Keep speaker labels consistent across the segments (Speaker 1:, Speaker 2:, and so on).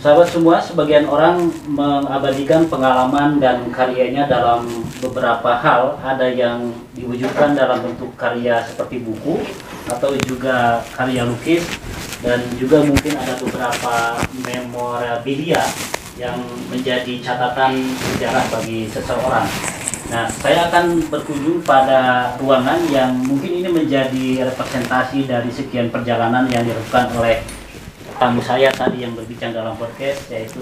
Speaker 1: Sahabat semua, sebagian orang mengabadikan pengalaman dan karyanya dalam beberapa hal. Ada yang diwujudkan dalam bentuk karya seperti buku atau juga karya lukis, dan juga mungkin ada beberapa memorabilia yang menjadi catatan sejarah bagi seseorang. Nah, saya akan berkunjung pada ruangan yang mungkin ini menjadi representasi dari sekian perjalanan yang dilakukan oleh tamu saya tadi yang berbincang dalam podcast, yaitu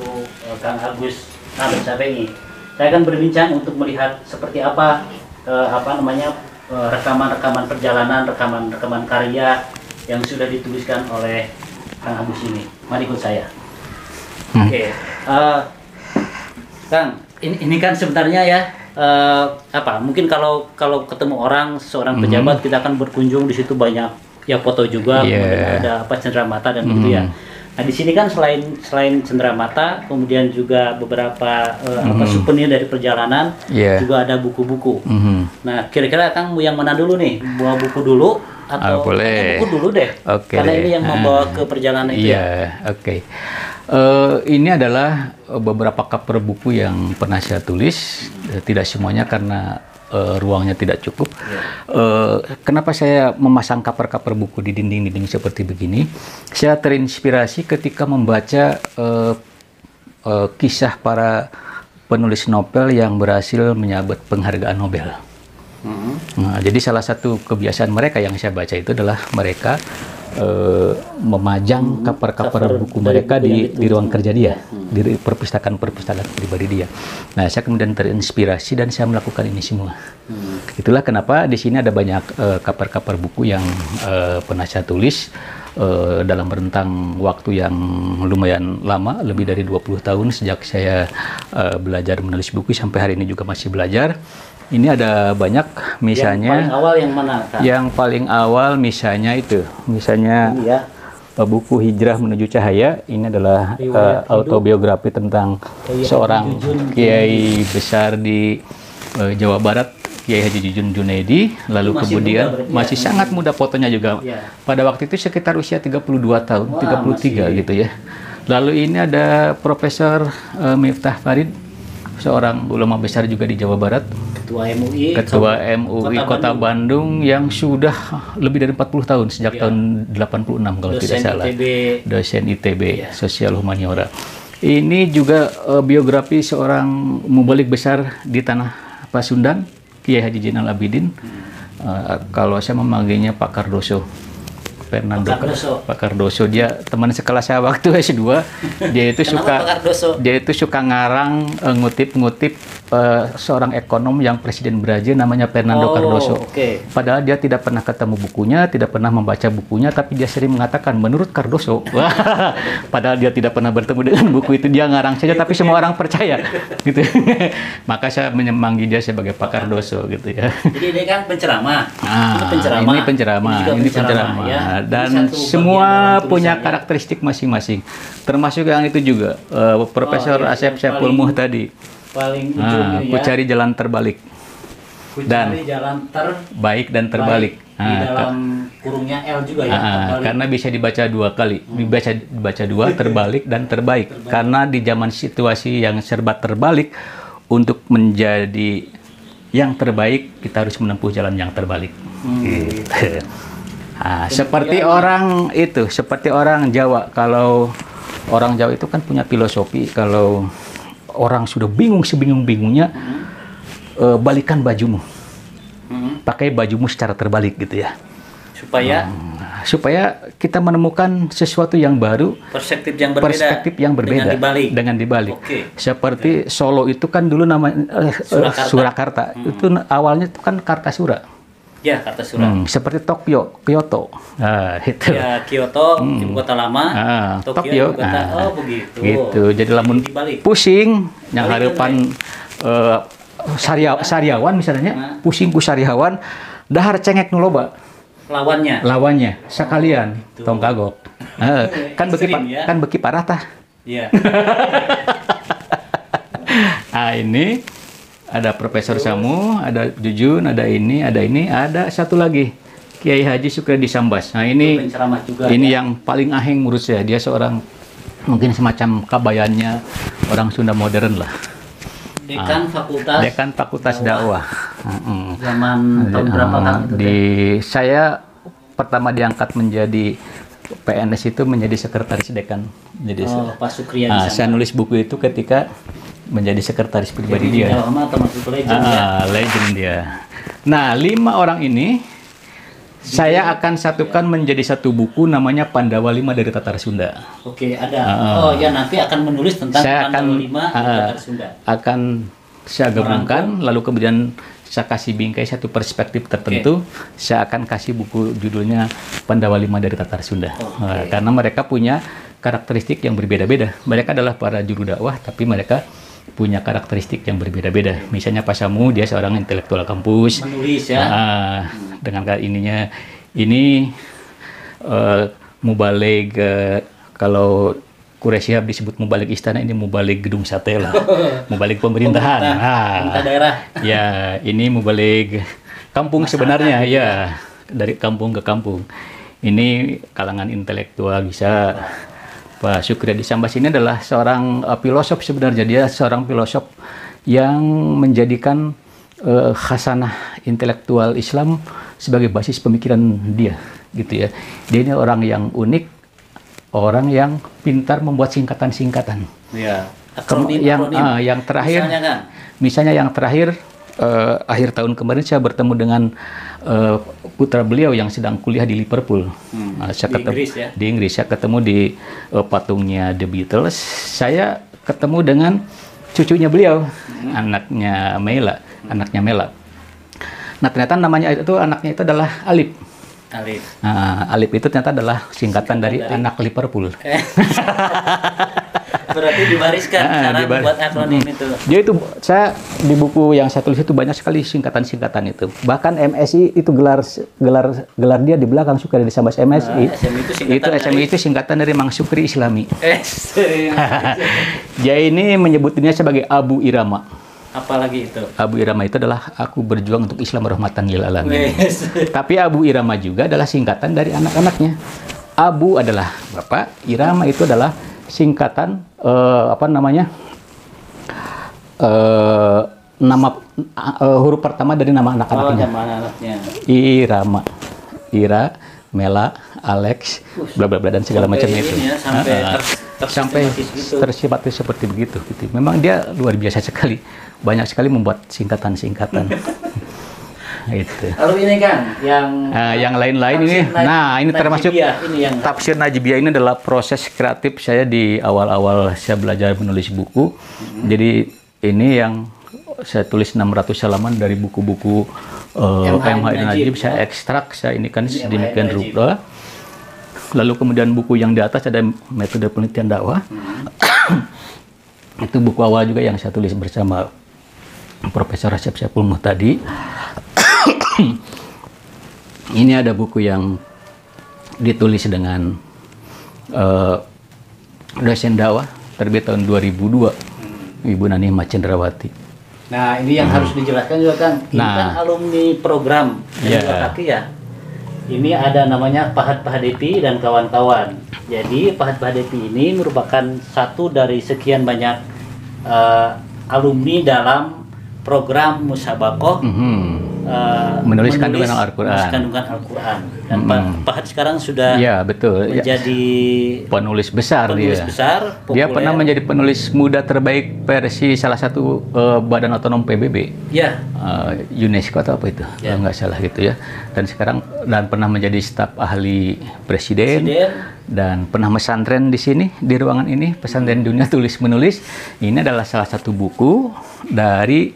Speaker 1: Kang Agus Nandon Sabengi. Saya akan berbincang untuk melihat seperti apa rekaman-rekaman perjalanan, rekaman karya yang sudah dituliskan oleh Kang Agus ini. Mari ikut saya. Oke, Kang, ini kan sebenarnya ya mungkin kalau ketemu orang, seorang pejabat, kita akan berkunjung di situ banyak ya foto juga, kemudian ada cenderamata dan begitu ya. Nah, di sini kan selain cenderamata, kemudian juga beberapa souvenir dari perjalanan, juga ada buku-buku. Nah, kira-kira Kang yang mana dulu nih? Bawa buku dulu atau
Speaker 2: boleh.
Speaker 1: Buku dulu deh? Karena ini yang membawa ke perjalanan itu.
Speaker 2: Ini adalah beberapa cover buku yang pernah saya tulis. Tidak semuanya karena ruangnya tidak cukup. Kenapa saya memasang cover-cover buku di dinding-dinding seperti begini? Saya terinspirasi ketika membaca kisah para penulis novel yang berhasil menyabet penghargaan Nobel. Nah, jadi salah satu kebiasaan mereka yang saya baca itu adalah mereka memajang cover-cover buku mereka di ruang kerja dia, di perpustakaan pribadi dia. Nah, saya kemudian terinspirasi dan saya melakukan ini semua. Itulah kenapa di sini ada banyak cover-cover buku yang pernah saya tulis dalam rentang waktu yang lumayan lama, lebih dari 20 tahun sejak saya belajar menulis buku sampai hari ini juga masih belajar. Ini ada banyak, misalnya.
Speaker 1: Yang paling awal yang mana, Kak?
Speaker 2: Yang paling awal misalnya buku Hijrah Menuju Cahaya. Ini adalah autobiografi tentang seorang kiai besar di Jawa Barat, Kiai Haji Jujun Junaidi. Lalu kemudian masih sangat muda, fotonya juga. Pada waktu itu sekitar usia 32 tahun, 33 gitu ya. Lalu ini ada Profesor Miftah Farid, seorang ulama besar juga di Jawa Barat, Ketua MUI Kota Bandung yang sudah lebih dari 40 tahun, sejak tahun 86 kalau tidak salah. Dosen ITB, Sosial Humaniora. Ini juga biografi seorang mubalik besar di tanah Pasundan, Kiai Haji Zainal Abidin. Kalau saya memanggilnya Pak Kardoso. Pak Kardoso, dia teman sekelas saya waktu S2. Dia itu suka ngarang, ngutip seorang ekonom yang presiden Brazil namanya Fernando Cardoso. Padahal dia tidak pernah ketemu bukunya, tidak pernah membaca bukunya, tapi dia sering mengatakan menurut Cardoso. Padahal dia tidak pernah bertemu dengan buku itu, dia ngarang saja, tapi semua orang percaya gitu. Maka saya memanggil dia sebagai Pak Cardoso gitu ya.
Speaker 1: Jadi ini kan penceramah.
Speaker 2: Ini penceramah. Ya. Dan semua punya karakteristik masing-masing, termasuk yang itu juga Profesor Asep Saiful Muhtadi,
Speaker 1: paling ujung
Speaker 2: Ku Cari Jalan Terbalik dan
Speaker 1: jalan
Speaker 2: terbaik dan terbalik.
Speaker 1: Di dalam kurungnya L juga ya,
Speaker 2: karena bisa dibaca dua kali, dibaca dua, terbalik dan terbaik. Karena di zaman situasi yang serba terbalik, untuk menjadi yang terbaik kita harus menempuh jalan yang terbalik. Gitu. Seperti orang Jawa. Kalau orang Jawa itu kan punya filosofi, kalau orang sudah bingung sebingung-bingungnya, balikan bajumu, pakai bajumu secara terbalik gitu ya, supaya kita menemukan sesuatu yang baru, perspektif yang berbeda dengan dibalik. Seperti Solo itu kan dulu namanya Surakarta. Itu awalnya itu kan Kartasura.
Speaker 1: Ya, Kartasura.
Speaker 2: Seperti Kyoto. Nah, itu.
Speaker 1: Ya, Kyoto, ibu kota lama.
Speaker 2: Tokyo.
Speaker 1: Ibu kota, begitu.
Speaker 2: Gitu. Jadi lamun pusing, yang harapan sariawan misalnya, pusing ku sariawan, dahar cengek nu loba. Lawannya sekalian tong kagok. Kan beki parah tah. Iya. Ini ada Profesor Samu, ada Jujun, ada satu lagi Kiai Haji Sukredi Sambas. Nah, ini yang paling aheng menurut saya. Dia seorang mungkin semacam kabayannya orang Sunda modern lah.
Speaker 1: Dekan Fakultas
Speaker 2: Dakwah.
Speaker 1: Zaman tahun berapa kan itu?
Speaker 2: Saya pertama diangkat menjadi PNS itu menjadi sekretaris dekan. Jadi
Speaker 1: Pak Sukriya
Speaker 2: saya nulis buku itu ketika menjadi sekretaris pribadi dia. Legend dia. Nah, 5 orang ini saya akan satukan menjadi satu buku namanya Pandawa 5 dari Tatar Sunda.
Speaker 1: Oke, ada. Ya nanti akan menulis tentang Pandawa 5 dari Tatar Sunda. Akan
Speaker 2: saya gabungkan, lalu kemudian saya kasih bingkai satu perspektif tertentu. Saya akan kasih buku judulnya Pandawa 5 dari Tatar Sunda. Karena mereka punya karakteristik yang berbeda-beda. Mereka adalah para juru dakwah, tapi mereka punya karakteristik yang berbeda-beda. Misalnya Pak Samu, dia seorang intelektual kampus.
Speaker 1: Menulis ya.
Speaker 2: Dengan ininya, ini mubalig, kalau Quraisy Shihab disebut mubalig istana, ini mubalig gedung sate lah. Mubalig pemerintahan.
Speaker 1: Pemerintah daerah.
Speaker 2: Ya, ini mubalig kampung sebenarnya, ya. Dari kampung ke kampung. Ini kalangan intelektual bisa. Pak Sukriya Sambas ini adalah seorang filosof sebenarnya. Dia seorang filosof yang menjadikan khasanah intelektual Islam sebagai basis pemikiran dia, gitu ya. Dia ini orang yang unik, orang yang pintar membuat singkatan-singkatan.
Speaker 1: Ya.
Speaker 2: Yang terakhir, misalnya yang terakhir, akhir tahun kemarin saya bertemu dengan putra beliau yang sedang kuliah di Liverpool. Saya ketemu
Speaker 1: Inggris, ya?
Speaker 2: Di Inggris. Saya ketemu di patungnya The Beatles. Saya ketemu dengan cucunya beliau, anaknya Mela. Nah, ternyata namanya itu, anaknya itu adalah Alip. Alip itu ternyata adalah singkatan dari anak Liverpool.
Speaker 1: Berarti dibariskan cara membuat akronim itu.
Speaker 2: Dia itu, saya di buku yang saya tulis itu banyak sekali singkatan-singkatan itu. Bahkan MSI itu gelar dia di belakang Sukriya Sambas MSI. SMI itu singkatan dari Mang Sukri Islami. Dia ini menyebutnya sebagai Abu Irama.
Speaker 1: Apalagi itu?
Speaker 2: Abu Irama itu adalah aku berjuang untuk Islam rahmatan lil alamin. Tapi Abu Irama juga adalah singkatan dari anak-anaknya. Abu adalah bapak, Irama itu adalah singkatan nama huruf pertama dari nama anak-anaknya. Irama, Ira, Mela, Alex, bla bla bla dan segala macam itu.
Speaker 1: Ya, sampai
Speaker 2: tersifat seperti begitu. Gitu. Memang dia luar biasa sekali, banyak sekali membuat singkatan-singkatan. Itu.
Speaker 1: Lalu ini kan
Speaker 2: yang lain-lain ini. Nah, ini termasuk tafsir Najibiyah. Ini adalah proses kreatif saya di awal-awal saya belajar menulis buku. Jadi ini yang saya tulis 600 halaman dari buku-buku M.H. Najib. Saya ekstrak, saya ini kan sedemikian rupa. Lalu kemudian buku yang di atas ada metode penelitian dakwah. Itu buku awal juga yang saya tulis bersama Profesor Asep Saiful Muhtadi. Ini ada buku yang ditulis dengan dosen dakwah, terbit tahun 2002, Ibu Nanimah Cendrawati.
Speaker 1: Nah, ini yang harus dijelaskan juga kan. Ini kan alumni program Kaki ya. Ini ada namanya Pahat Pahadepi dan kawan-kawan. Jadi Pahat Pahadepi ini merupakan satu dari sekian banyak alumni dalam program Musabakoh
Speaker 2: menulis kandungan Al-Quran.
Speaker 1: Dan Pahat sekarang sudah menjadi
Speaker 2: penulis besar. Dia pernah menjadi penulis muda terbaik versi salah satu badan otonom PBB.
Speaker 1: Ya.
Speaker 2: UNESCO atau apa itu? Kalau nggak salah gitu ya. Dan sekarang pernah menjadi staf ahli presiden. Dan pernah pesantren di sini, di ruangan ini, pesantren dunia tulis menulis. Ini adalah salah satu buku dari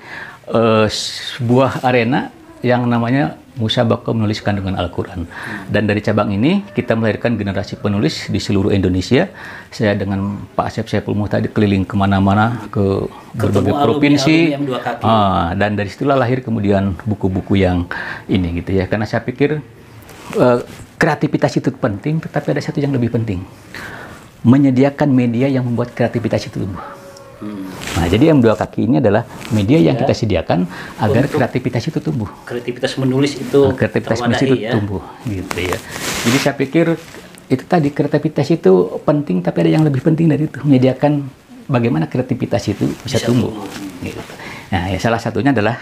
Speaker 2: sebuah arena yang namanya Musabakoh menulis kandungan Al-Quran. Dan dari cabang ini kita melahirkan generasi penulis di seluruh Indonesia. Saya dengan Pak Asep Saiful Muhtadi keliling kemana-mana ke berbagai provinsi. Dan dari situlah lahir kemudian buku-buku yang ini gitu ya. Karena saya pikir kreativitas itu penting, tetapi ada satu yang lebih penting. Menyediakan media yang membuat kreativitas itu tumbuh. Nah, jadi M2 Kaki ini adalah media yang kita sediakan agar kreativitas itu tumbuh.
Speaker 1: Kreativitas menulis itu
Speaker 2: tumbuh, gitu ya. Jadi saya pikir itu tadi kreativitas itu penting, tapi ada yang lebih penting dari itu, menyediakan bagaimana kreativitas itu bisa tumbuh. Gitu. Nah, ya salah satunya adalah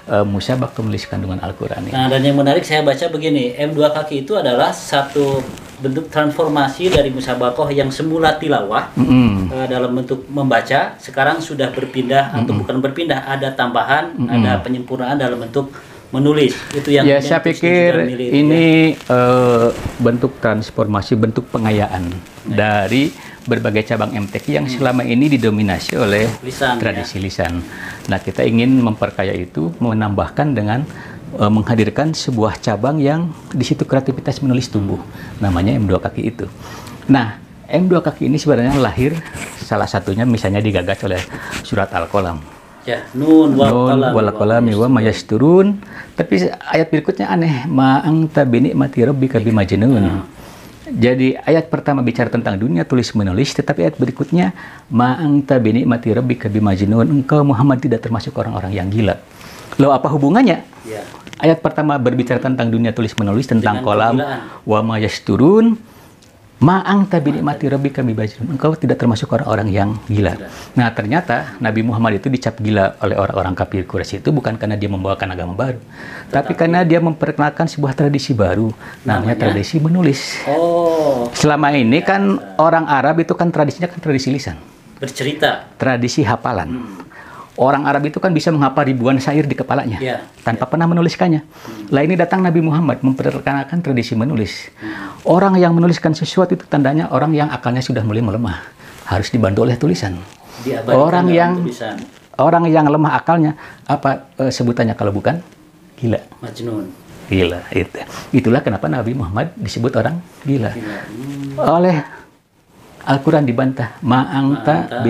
Speaker 2: musabaqah menulis kandungan Al-Quran.
Speaker 1: Nah, dan yang menarik saya baca begini, M2 kaki itu adalah satu bentuk transformasi dari musabaqah yang semula tilawah dalam bentuk membaca, sekarang sudah berpindah atau bukan berpindah, ada tambahan, ada penyempurnaan dalam bentuk menulis. Itu yang
Speaker 2: ya, saya pikir ini bentuk transformasi, bentuk pengayaan dari berbagai cabang MTQ yang selama ini didominasi oleh
Speaker 1: lisan,
Speaker 2: tradisi lisan. Nah, kita ingin memperkaya itu, menambahkan dengan menghadirkan sebuah cabang yang di situ kreativitas menulis tumbuh, namanya M2 kaki itu. Nah, M2 kaki ini sebenarnya lahir salah satunya misalnya digagas oleh surat Al-Qalam.
Speaker 1: Ya, nun
Speaker 2: wal qalami wa ma yasturun. Tapi ayat berikutnya aneh, ma anta bi ni'mati rabbika bimajnun. Jadi ayat pertama bicara tentang dunia tulis menulis, tetapi ayat berikutnya ma anta bi ni'mati rabbika bimajnun, engkau Muhammad tidak termasuk orang-orang yang gila. Loh, apa hubungannya? Ya. Ayat pertama berbicara tentang dunia tulis menulis, tentang kolam, wa ma yasturun, ma anta bi ni'mati rabbika bimajnun, engkau tidak termasuk orang-orang yang gila. Nah, ternyata Nabi Muhammad itu dicap gila oleh orang-orang kafir Quraisy itu bukan karena dia membawakan agama baru, tapi karena dia memperkenalkan sebuah tradisi baru, namanya tradisi menulis. Selama ini kan orang Arab itu kan tradisinya kan tradisi lisan,
Speaker 1: bercerita,
Speaker 2: tradisi hafalan. Orang Arab itu kan bisa menghafal ribuan syair di kepalanya tanpa pernah menuliskannya. Lah, ini datang Nabi Muhammad memperkenalkan tradisi menulis. Orang yang menuliskan sesuatu itu tandanya orang yang akalnya sudah mulai melemah, harus dibantu oleh tulisan. Orang yang lemah akalnya, apa sebutannya kalau bukan gila?
Speaker 1: Majnun.
Speaker 2: Gila itu. Itulah kenapa Nabi Muhammad disebut orang gila. Oleh Al-Quran dibantah, ma'angta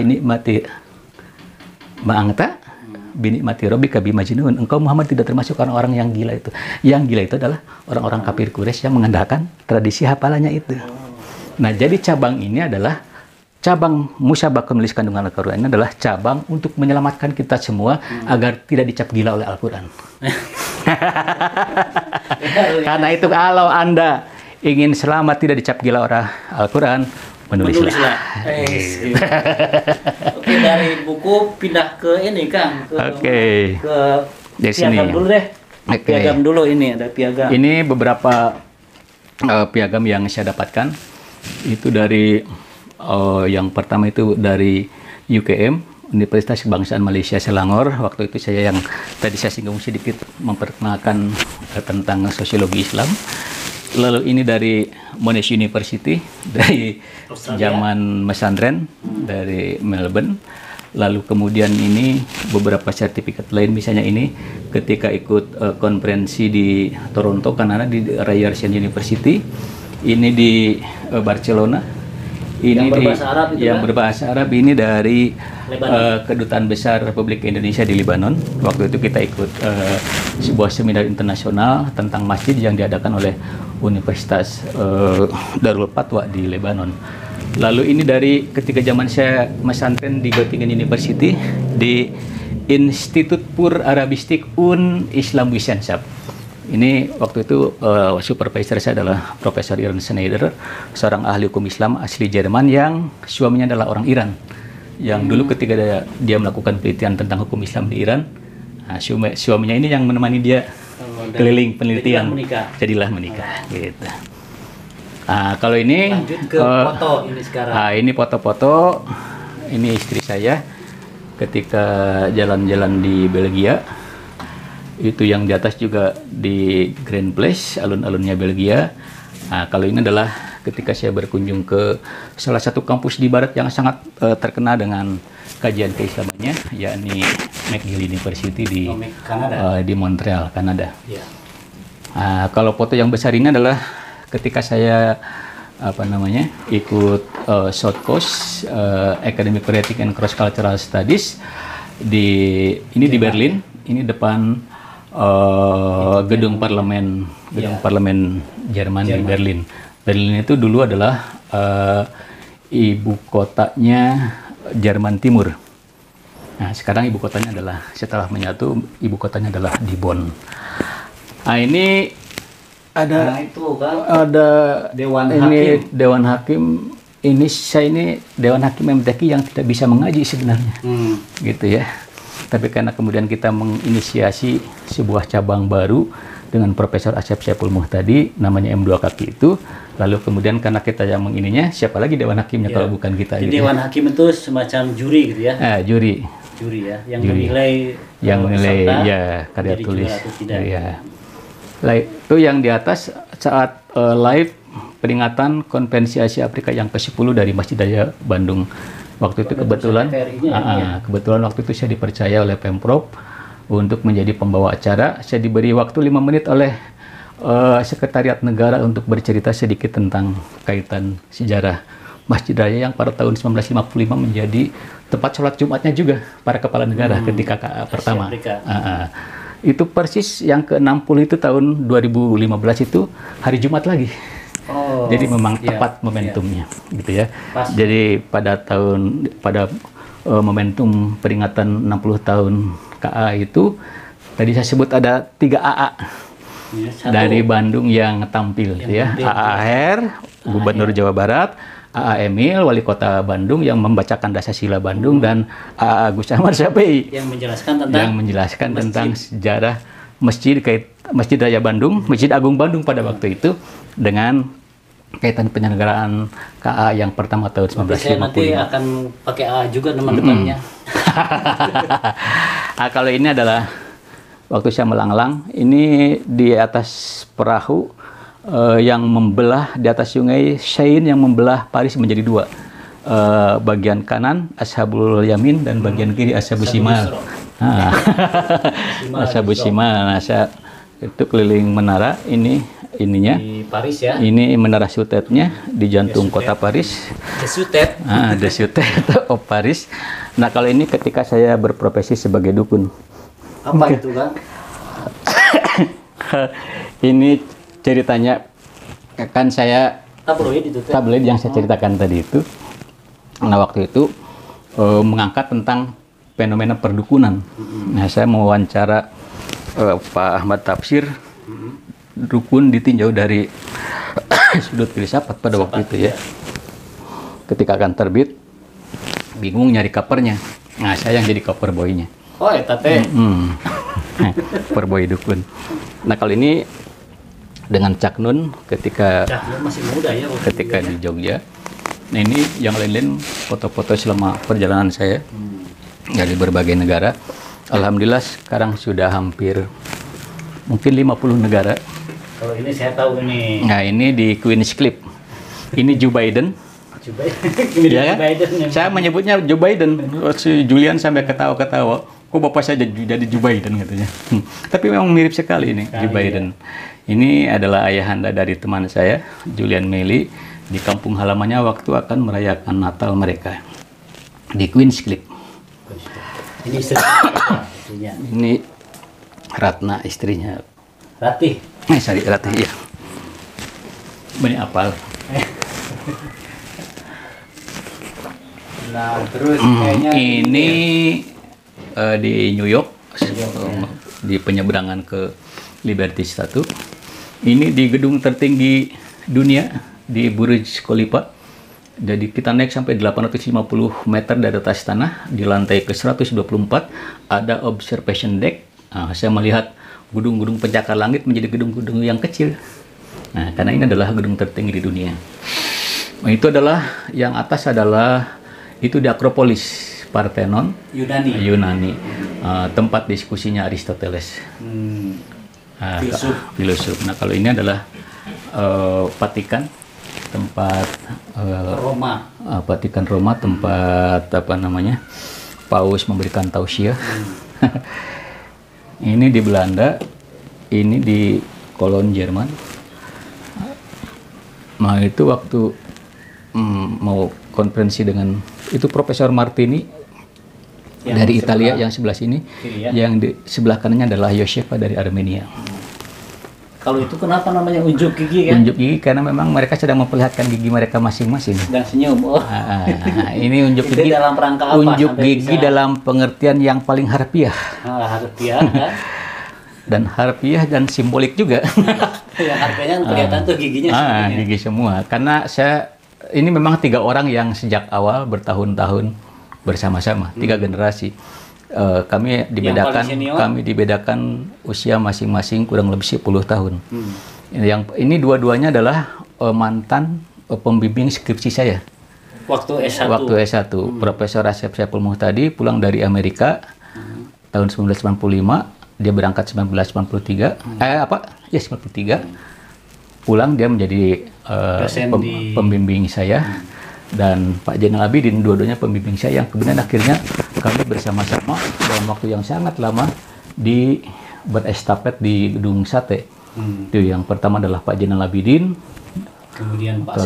Speaker 2: binikmati rabbika bimajnun, engkau Muhammad tidak termasuk orang-orang yang gila itu. Yang gila itu adalah orang-orang kafir Quraisy yang mengandalkan tradisi hafalannya itu. Nah, jadi cabang ini adalah cabang musabaqah menulis kandungan Al-Quran, ini adalah cabang untuk menyelamatkan kita semua agar tidak dicap gila oleh Al-Quran. Karena itu kalau Anda ingin selamat tidak dicap gila oleh Al-Quran, menulislah.
Speaker 1: Oke, dari buku pindah ke ini, Kang. Ke piagam dulu deh. Piagam dulu, ini ada piagam.
Speaker 2: Ini beberapa piagam yang saya dapatkan. Itu dari yang pertama itu dari UKM, Universitas Kebangsaan Malaysia Selangor. Waktu itu saya yang tadi saya singgung sedikit memperkenalkan tentang sosiologi Islam. Lalu ini dari Monash University, dari zaman mesantren, dari Melbourne. Lalu kemudian ini beberapa sertifikat lain, misalnya ini ketika ikut konferensi di Toronto, Kanada, di Ryerson University. Ini di Barcelona. Ini yang berbahasa Arab ini dari Kedutaan Besar Republik Indonesia di Lebanon. Waktu itu kita ikut sebuah seminar internasional tentang masjid yang diadakan oleh Universitas Darul Fatwa di Lebanon. Lalu ini dari ketika zaman saya mesantren di Göttingen University, di Institut Pur Arabistik und Islam Wissenschaft. Ini waktu itu supervisor saya adalah Profesor Iran Schneider, seorang ahli hukum Islam asli Jerman yang suaminya adalah orang Iran. Yang dulu ketika dia melakukan penelitian tentang hukum Islam di Iran, nah, suaminya ini yang menemani dia keliling penelitian. Jadilah menikah. Gitu. Nah, kalau ini
Speaker 1: lanjut ke foto ini sekarang.
Speaker 2: Nah, ini foto-foto. Ini istri saya ketika jalan-jalan di Belgia. Itu yang di atas juga di Grand Place, alun-alunnya Belgia. Nah, kalau ini adalah ketika saya berkunjung ke salah satu kampus di Barat yang sangat terkenal dengan kajian keislamannya, yakni McGill University di Montreal, Kanada. Yeah. Nah, kalau foto yang besar ini adalah ketika saya ikut South Coast Academy for Ethics and Cross Cultural Studies di Berlin. Ini depan gedung parlemen Jerman di Berlin. Berlin itu dulu adalah ibu kotanya Jerman Timur. Nah, sekarang ibu kotanya adalah, setelah menyatu, ibu kotanya adalah di Bonn. Nah, ini ada
Speaker 1: Nah, itu kan
Speaker 2: ada
Speaker 1: Dewan
Speaker 2: ini
Speaker 1: Hakim.
Speaker 2: Dewan Hakim. Ini saya ini Dewan Hakim MTQ yang tidak bisa mengaji sebenarnya, gitu ya. Tapi karena kemudian kita menginisiasi sebuah cabang baru dengan Profesor Asep Saiful Muhtadi, namanya M2KQ itu. Lalu kemudian karena kita yang mengininya, siapa lagi Dewan Hakimnya kalau bukan kita?
Speaker 1: Jadi
Speaker 2: Gitu
Speaker 1: Dewan
Speaker 2: ya.
Speaker 1: Hakim itu semacam juri gitu ya.
Speaker 2: Juri
Speaker 1: Ya, yang
Speaker 2: Juri.
Speaker 1: menilai peserta
Speaker 2: ya karya
Speaker 1: menjadi
Speaker 2: tulis.
Speaker 1: juara atau tidak.
Speaker 2: Ya. Itu yang di atas saat live peringatan Konvensi Asia Afrika yang ke-10 dari Masjid Raya Bandung. Waktu itu kebetulan, kebetulan waktu itu saya dipercaya oleh Pemprov untuk menjadi pembawa acara. Saya diberi waktu 5 menit oleh Sekretariat Negara untuk bercerita sedikit tentang kaitan sejarah Masjid Raya yang pada tahun 1955 menjadi tempat sholat Jumatnya juga para kepala negara ketika pertama. Itu persis yang ke-60 itu tahun 2015 itu hari Jumat lagi. Jadi memang tepat momentumnya, gitu ya.
Speaker 1: Pas.
Speaker 2: Jadi pada momentum peringatan 60 tahun KA itu tadi saya sebut ada 3 AA dari Bandung yang tampil, gitu ya. AA Aher, Gubernur Jawa Barat, AA Emil, Wali Kota Bandung yang membacakan Dasar-Sila Bandung, dan AA Agus Ahmad Syafei
Speaker 1: yang menjelaskan
Speaker 2: tentang sejarah Masjid Raya Bandung, Masjid Agung Bandung pada waktu itu dengan kaitan penyelenggaraan KA yang pertama tahun 1955.
Speaker 1: Saya nanti akan pakai A juga teman-temannya.
Speaker 2: Kalau ini adalah waktu saya melanglang, ini di atas perahu yang membelah di atas sungai Seine yang membelah Paris menjadi 2. Bagian kanan Ashabul Yamin dan bagian kiri Ashabus Shimal. Ashabus Shimal. Nah, saya itu keliling menara ininya
Speaker 1: Di Paris ya.
Speaker 2: ini menara Sutetnya di jantung kota Paris.
Speaker 1: The Sutet.
Speaker 2: The Sutet of Paris. Nah, kalau ini ketika saya berprofesi sebagai dukun.
Speaker 1: Apa itu kan?
Speaker 2: Ini ceritanya kan saya
Speaker 1: Tabloid itu.
Speaker 2: tabloid yang saya ceritakan tadi itu. Nah, waktu itu mengangkat tentang fenomena perdukunan. Nah, saya mewawancara Pak Ahmad Tafsir, dukun ditinjau dari sudut filsafat pada waktu itu ya. Ketika akan terbit, bingung nyari covernya. Nah, saya yang jadi cover boy-nya.
Speaker 1: Oh, eta teh.
Speaker 2: Cover boy dukun. Nah, kalau ini dengan Cak Nun ketika
Speaker 1: Masih muda ya
Speaker 2: ketika di Jogja. Nah, ini yang lain-lain foto-foto selama perjalanan saya dari berbagai negara. Alhamdulillah sekarang sudah hampir mungkin 50 negara.
Speaker 1: Kalau ini saya tahu ini.
Speaker 2: Nah, ini di Queen's Cliff. Ini Joe Biden. Ya, kan? Saya menyebutnya Joe Biden. Si Julian sampai ketawa-ketawa. Kok bapak saya jadi Joe Biden katanya. Tapi memang mirip sekali ini Joe Biden. Ini adalah ayahanda dari teman saya, Julian Meli, di kampung halamannya waktu akan merayakan Natal mereka di Queen's Cliff.
Speaker 1: Ini istrinya.
Speaker 2: Ini Ratna istrinya.
Speaker 1: Ratih.
Speaker 2: Sari Ratih ya. Banyak apal.
Speaker 1: Nah, terus kayaknya
Speaker 2: ini di New York, di penyeberangan ke Liberty 1. Ini di gedung tertinggi dunia di Burj Khalifa. Jadi kita naik sampai 850 meter dari atas tanah, di lantai ke-124 ada observation deck. Nah, saya melihat gedung-gedung pencakar langit menjadi gedung-gedung yang kecil. Nah, karena ini adalah gedung tertinggi di dunia. Nah, itu adalah yang atas adalah itu di Akropolis Parthenon, Yunani. Tempat diskusinya Aristoteles. Filosof. Nah, kalau ini adalah Vatikan, tempat
Speaker 1: Roma.
Speaker 2: Vatikan Roma, tempat apa namanya, Paus memberikan tausiah. Ini di Belanda, ini di Kolon Jerman. Nah, itu waktu mau konferensi dengan itu Profesor Martini yang dari Italia yang sebelah sini, yang di sebelah kanannya adalah Yosefa dari Armenia.
Speaker 1: Kalau itu kenapa namanya unjuk gigi kan?
Speaker 2: Unjuk gigi karena memang mereka sedang memperlihatkan gigi mereka masing-masing.
Speaker 1: Dan senyum.
Speaker 2: Ini unjuk gigi
Speaker 1: dalam rangka apa?
Speaker 2: Unjuk gigi dalam pengertian yang paling harfiah.
Speaker 1: Harfiah kan?
Speaker 2: Dan harfiah dan simbolik juga.
Speaker 1: Yang harganya kelihatan tuh giginya semuanya.
Speaker 2: Gigi semua. Karena ini memang 3 orang yang sejak awal bertahun-tahun bersama-sama, 3 generasi. Kami dibedakan usia masing-masing kurang lebih 10 tahun. Yang ini dua-duanya adalah mantan pembimbing skripsi saya.
Speaker 1: Waktu S1.
Speaker 2: Profesor Asep Saiful Muhtadi pulang dari Amerika tahun 1995, dia berangkat 1993. 93. Pulang dia menjadi pembimbing saya. Dan Pak Zainal Abidin, dua-duanya pembimbing saya, yang kemudian akhirnya kami bersama-sama dalam waktu yang sangat lama berestafet di Gedung Sate. Itu yang pertama adalah Pak Zainal Abidin, kemudian Pak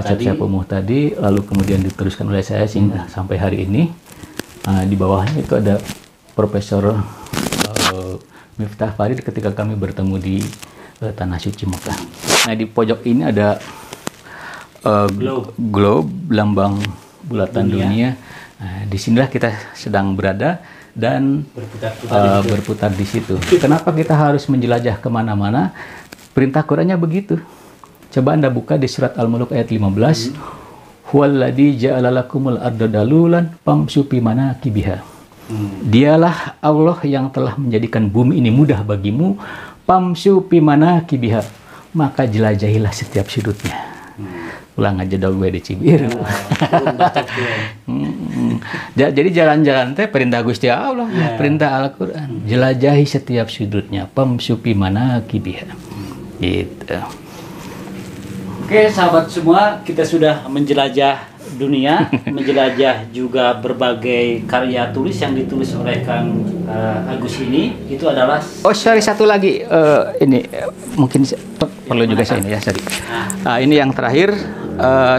Speaker 2: Saiful Muhtadi, lalu kemudian diteruskan oleh saya sampai hari ini. Di bawahnya itu ada Profesor Miftah Farid ketika kami bertemu di Tanah Suci Mekah. Nah, di pojok ini ada globe, lambang bulatan dunia. Nah, disinilah kita sedang berada dan berputar di situ. Kenapa kita harus menjelajah kemana-mana? Perintah Qurannya begitu. Coba Anda buka di surat Al-Mulk ayat 15. Huwallazi ja'ala lakumul arda dalulan famshu fi manakibiha. Dialah Allah yang telah menjadikan bumi ini mudah bagimu, famshu fi manakibiha. Maka jelajahilah setiap sudutnya. Pulang aja dong gue di Cibiru. Jadi jalan-jalan teh perintah Gusti Allah, perintah Al-Quran. Jelajahi setiap sudutnya, pamsupi mana kibiha. Gitu.
Speaker 1: Oke, sahabat semua, kita sudah menjelajah dunia, menjelajah juga berbagai karya tulis yang ditulis oleh Kang Agus ini. Itu adalah
Speaker 2: satu lagi ini mungkin perlu juga saya ini ya, sorry. Nah, ini yang terakhir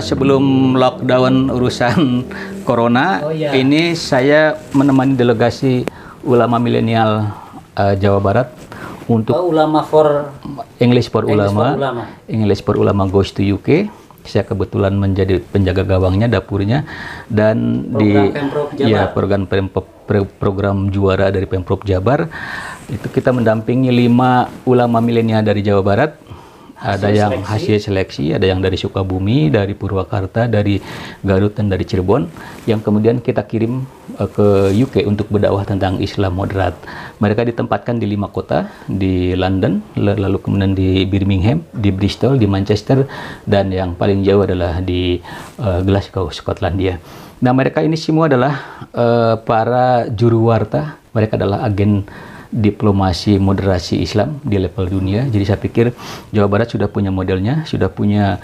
Speaker 2: sebelum lockdown urusan corona, ini saya menemani delegasi ulama milenial Jawa Barat untuk
Speaker 1: ulama for
Speaker 2: English for Ulama goes to UK. Saya kebetulan menjadi penjaga gawangnya, dapurnya, dan program juara dari Pemprov Jabar. Itu kita mendampingi 5 ulama milenial dari Jawa Barat. Ada yang hasil seleksi, ada yang dari Sukabumi, dari Purwakarta, dari Garut, dan dari Cirebon, yang kemudian kita kirim ke UK untuk berdakwah tentang Islam moderat. Mereka ditempatkan di 5 kota, di London, lalu kemudian di Birmingham, di Bristol, di Manchester, dan yang paling jauh adalah di Glasgow, Skotlandia. Nah, mereka ini semua adalah para juru warta, mereka adalah agen diplomasi moderasi Islam di level dunia. Jadi saya pikir Jawa Barat sudah punya modelnya, sudah punya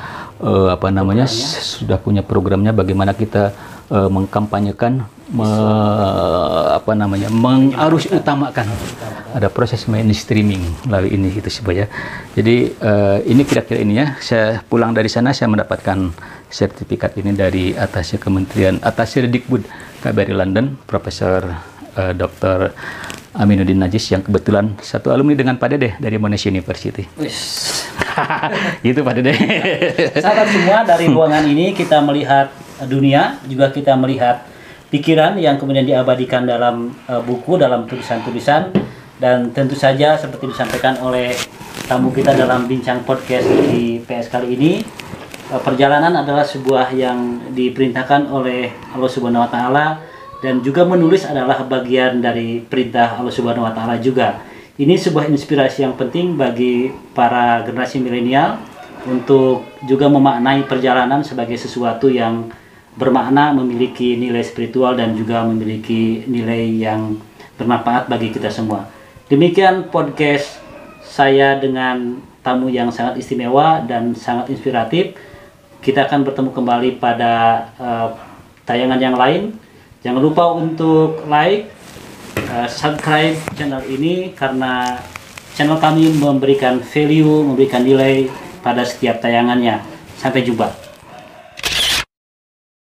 Speaker 2: sudah punya programnya bagaimana kita mengkampanyekan, mengarus utamakan. Ada proses mainstreaming melalui ini gitu supaya. Jadi ini kira-kira ini ya. Saya pulang dari sana saya mendapatkan sertifikat ini dari atasnya atasnya Dikbud KBRI London, Profesor Dr. Aminuddin Najis, yang kebetulan satu alumni dengan Pak Dede dari Monash University. Gitu Pak Dede.
Speaker 1: Sahabat semua, dari ruangan ini kita melihat dunia, juga kita melihat pikiran yang kemudian diabadikan dalam buku, dalam tulisan-tulisan, dan tentu saja seperti disampaikan oleh tamu kita dalam bincang podcast di PS kali ini, perjalanan adalah sebuah yang diperintahkan oleh Allah Subhanahu wa Ta'ala, dan juga menulis adalah bagian dari perintah Allah Subhanahu wa Ta'ala juga. Ini sebuah inspirasi yang penting bagi para generasi milenial untuk juga memaknai perjalanan sebagai sesuatu yang bermakna, memiliki nilai spiritual, dan juga memiliki nilai yang bermanfaat bagi kita semua. Demikian podcast saya dengan tamu yang sangat istimewa dan sangat inspiratif. Kita akan bertemu kembali pada tayangan yang lain. Jangan lupa untuk like, subscribe channel ini, karena channel kami memberikan value, memberikan nilai pada setiap tayangannya. Sampai jumpa.